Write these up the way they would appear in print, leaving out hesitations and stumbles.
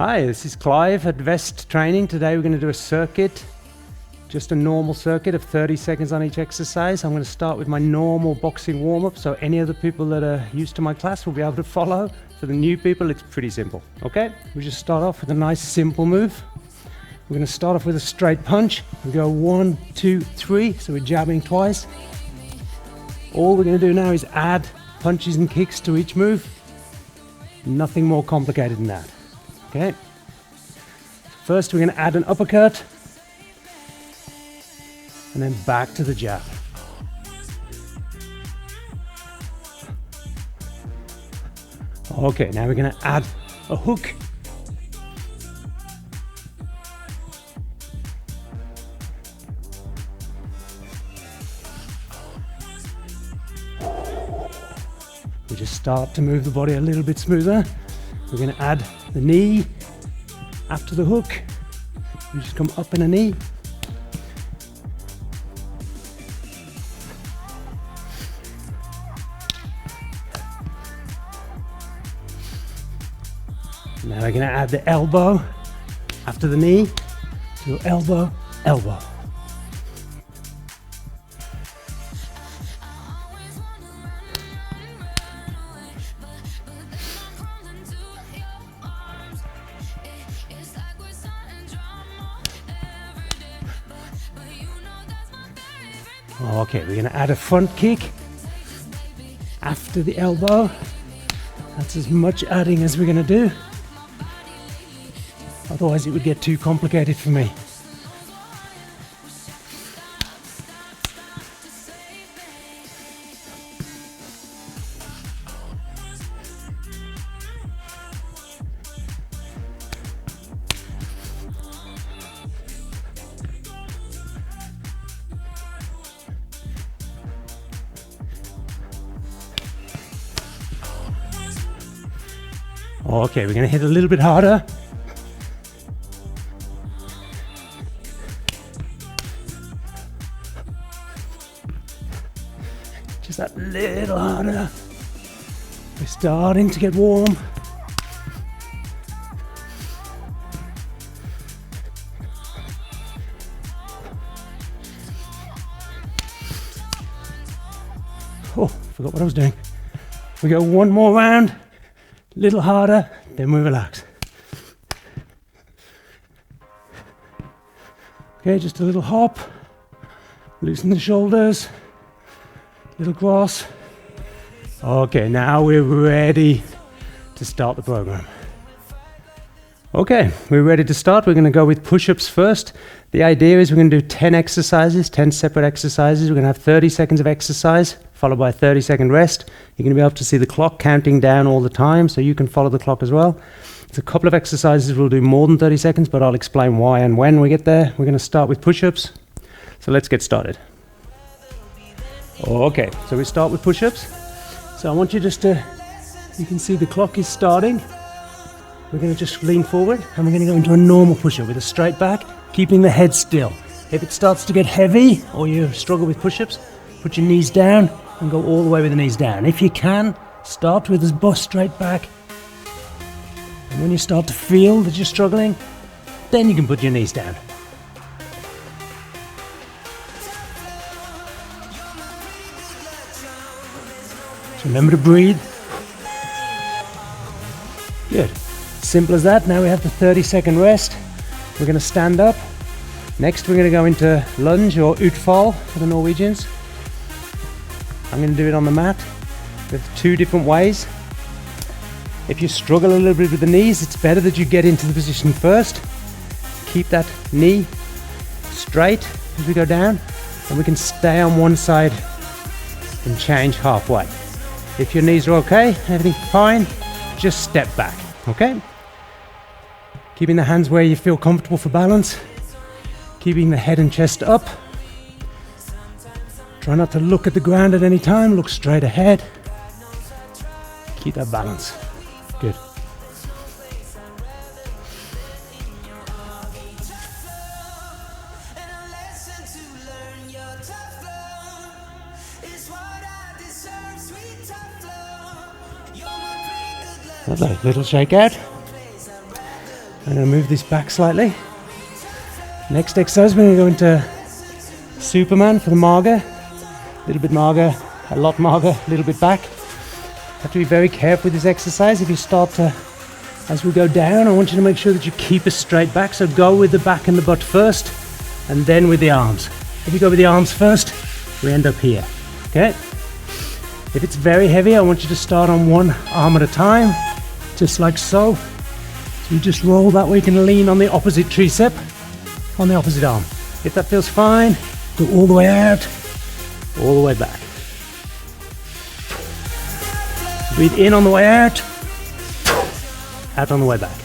Hi, this is Clive at Vest Training. Today we're going to do a circuit, just a normal circuit of 30 seconds on each exercise. I'm going to start with my normal boxing warm-up, so any other people that are used to my class will be able to follow. For the new people, it's pretty simple. Okay, we just start off with a nice simple move. We're going to start off with a straight punch. We go 1, 2, 3, so we're jabbing twice. All we're going to do now is add punches and kicks to each move. Nothing more complicated than that. Okay. First, we're going to add an uppercut, and then back to the jab. Okay, now we're going to add a hook. We just start to move the body a little bit smoother. We're going to add the knee after the hook. We just come up in a knee. Now we're going to add the elbow after the knee. So elbow, elbow. Okay, we're going to add a front kick after the elbow. That's as much adding as we're going to do. Otherwise it would get too complicated for me. Okay, we're going to hit a little bit harder. Just that little harder. We're starting to get warm. Oh, forgot what I was doing. We go one more round. Little harder, then we relax. Okay, just a little hop, loosen the shoulders, little cross. Okay, now we're ready to start the program. Okay, we're ready to start. We're going to go with push-ups first. The idea is we're going to do 10 exercises, 10 separate exercises. We're going to have 30 seconds of exercise, followed by a 30-second rest. You're going to be able to see the clock counting down all the time, so you can follow the clock as well. It's a couple of exercises we'll do more than 30 seconds, but I'll explain why and when we get there. We're going to start with push-ups. So let's get started. Okay, so we start with push-ups. So I want you just to, you can see the clock is starting. We're going to just lean forward and we're going to go into a normal push-up with a straight back, keeping the head still. If it starts to get heavy or you struggle with push-ups, put your knees down and go all the way with the knees down. If you can, start with this bust straight back. And when you start to feel that you're struggling, then you can put your knees down. So remember to breathe. Good. Simple as that. Now we have the 30-second rest. We're going to stand up. Next we're going to go into lunge or utfall for the Norwegians. I'm going to do it on the mat with 2 different ways. If you struggle a little bit with the knees, it's better that you get into the position first. Keep that knee straight as we go down, and we can stay on one side and change halfway. If your knees are okay, everything's fine, just step back, okay? Keeping the hands where you feel comfortable for balance. Keeping the head and chest up. Try not to look at the ground at any time, look straight ahead. Keep that balance. Good. Lovely, little shake out. I'm going to move this back slightly. Next exercise, we're going to go into Superman for the marga. A little bit marga, a lot marga, a little bit back. Have to be very careful with this exercise. If you start to, as we go down, I want you to make sure that you keep a straight back. So go with the back and the butt first, and then with the arms. If you go with the arms first, we end up here, okay? If it's very heavy, I want you to start on one arm at a time, just like so. So you just roll that way, you can lean on the opposite tricep, on the opposite arm. If that feels fine, go all the way out, all the way back. Breathe in on the way out on the way back.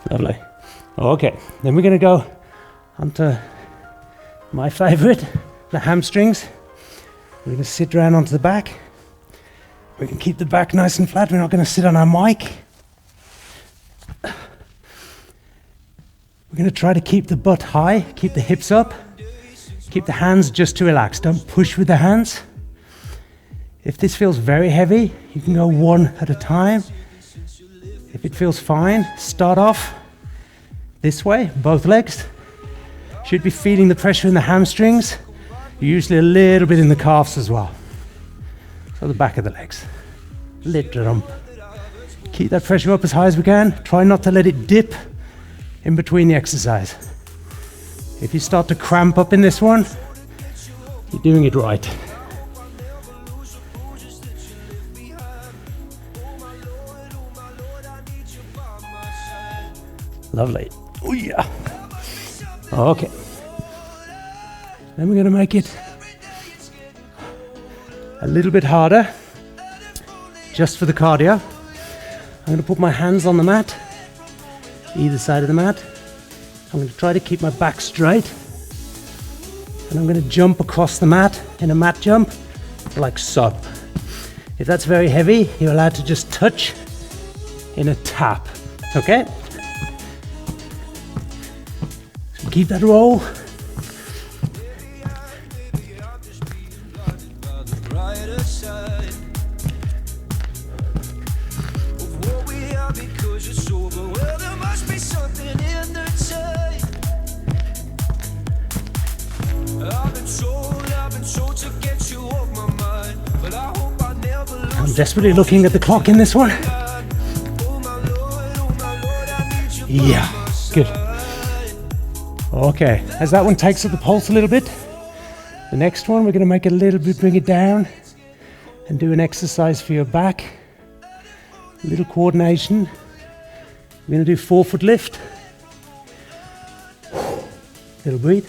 Lovely. Okay, then we're going to go onto my favorite, the hamstrings. We're going to sit around onto the back. We can keep the back nice and flat. We're not going to sit on our mic. We're going to try to keep the butt high, keep the hips up, keep the hands just to relax. Don't push with the hands. If this feels very heavy, you can go one at a time. If it feels fine, start off this way, both legs. Should be feeling the pressure in the hamstrings, usually a little bit in the calves as well. So the back of the legs. Little jump. Keep that pressure up as high as we can. Try not to let it dip in between the exercise. If you start to cramp up in this one, you're doing it right. Lovely. Oh yeah. Okay. Then we're going to make it a little bit harder, just for the cardio. I'm going to put my hands on the mat, either side of the mat. I'm going to try to keep my back straight, and I'm going to jump across the mat in a mat jump, like so. If that's very heavy, you're allowed to just touch in a tap, okay? So keep that roll. I'm desperately looking at the clock in this one. Yeah, good. Okay, as that one takes up the pulse a little bit, the next one we're going to make it a little bit, bring it down and do an exercise for your back. A little coordination. We're going to do 4-foot lift. Little breathe.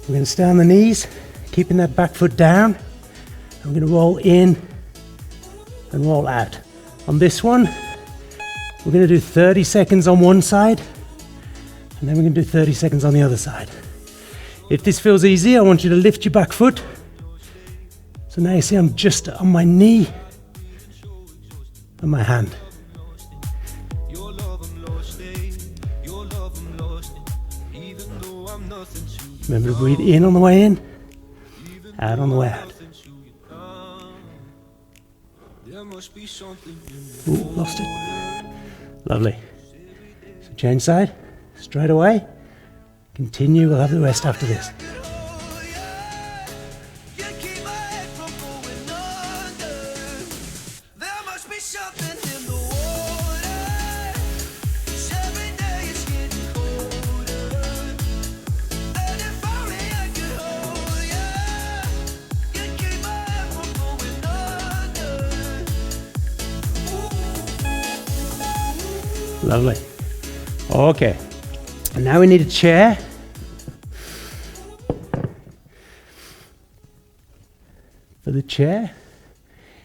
We're going to stay on the knees, keeping that back foot down. I'm going to roll in and roll out. On this one, we're going to do 30 seconds on one side, and then we're going to do 30 seconds on the other side. If this feels easy, I want you to lift your back foot. So now you see I'm just on my knee and my hand. Remember to breathe in on the way in, out on the way out. Ooh, lost it. Lovely. So change side, straight away. Continue, we'll have the rest after this. Lovely. Okay, and now we need a chair. For the chair,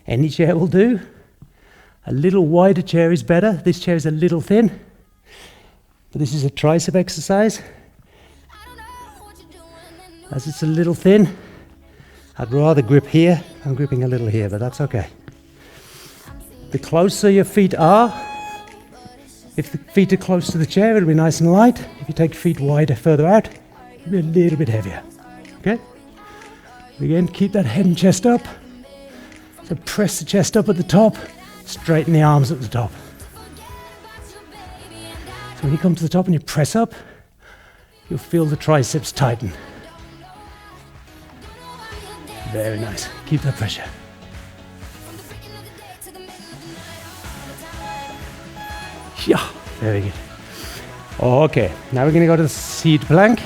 any chair will do. A little wider chair is better. This chair is a little thin, but this is a tricep exercise. As it's a little thin, I'd rather grip here. I'm gripping a little here, but that's okay. The closer your feet are, If the feet are close to the chair, it'll be nice and light. If you take feet wider, further out, it'll be a little bit heavier. Okay? Again, keep that head and chest up. So press the chest up at the top, straighten the arms at the top. So when you come to the top and you press up, you'll feel the triceps tighten. Very nice. Keep that pressure. Yeah, very good. Okay, now we're going to go to the side plank.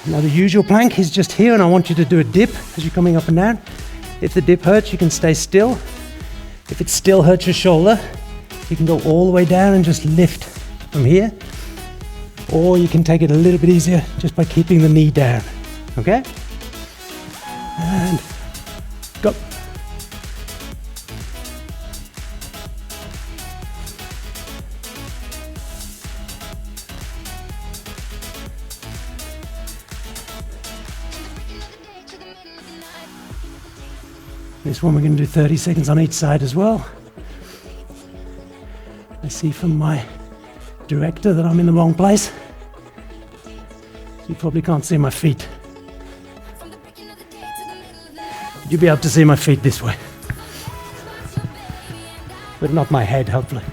Now the usual plank is just here, and I want you to do a dip as you're coming up and down. If the dip hurts, you can stay still. If it still hurts your shoulder, you can go all the way down and just lift from here. Or you can take it a little bit easier just by keeping the knee down. Okay? And go. This one we're going to do 30 seconds on each side as well. I see from my director that I'm in the wrong place. You probably can't see my feet. You'll be able to see my feet this way. But not my head, hopefully.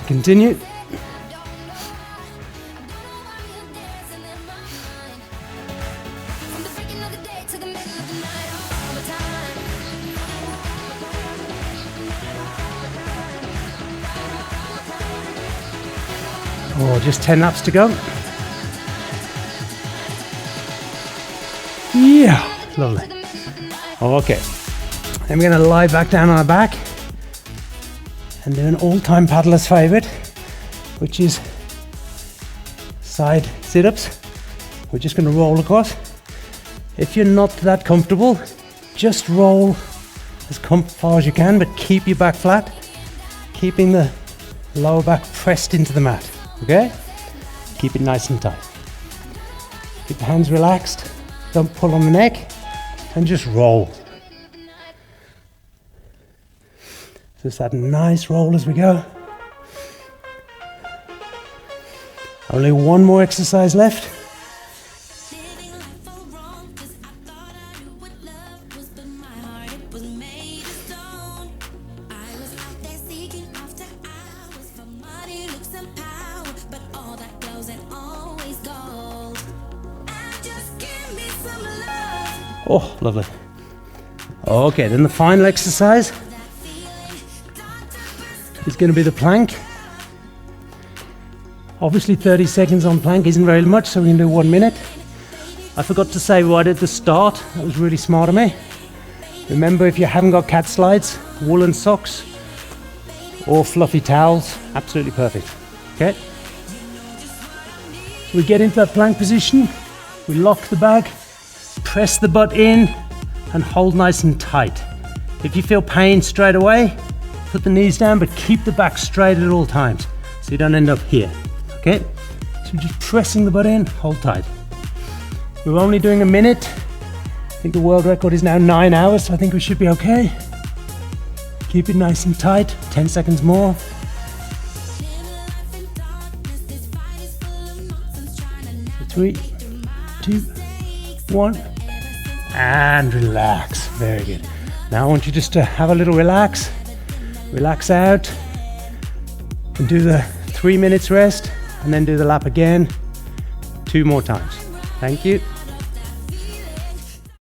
Continue. Oh, just 10 laps to go. Yeah, lovely. Okay, then we're going to lie back down on our back and do an all-time paddler's favorite, which is side sit-ups. We're just going to roll across. If you're not that comfortable, just roll as far as you can, but keep your back flat, keeping the lower back pressed into the mat. Okay? Keep it nice and tight. Keep the hands relaxed. Don't pull on the neck. And just roll. Just that nice roll as we go. Only one more exercise left. Oh, lovely. Okay, then the final exercise is going to be the plank. Obviously 30 seconds on plank isn't very much, so we can do 1 minute. I forgot to say right at the start, that was really smart of me. Remember, if you haven't got catslides, woolen socks or fluffy towels, absolutely perfect. Okay? So we get into that plank position, we lock the bag, press the butt in and hold nice and tight. If you feel pain straight away, put the knees down, but keep the back straight at all times so you don't end up here. Okay? So we're just pressing the butt in, hold tight. We're only doing 1 minute. I think the world record is now 9 hours, so I think we should be okay. Keep it nice and tight, 10 seconds more. 3, 2, 1, and relax. Very good. Now I want you just to have a little relax out, and do the 3 minutes rest, and then do the lap again 2 more times. Thank you.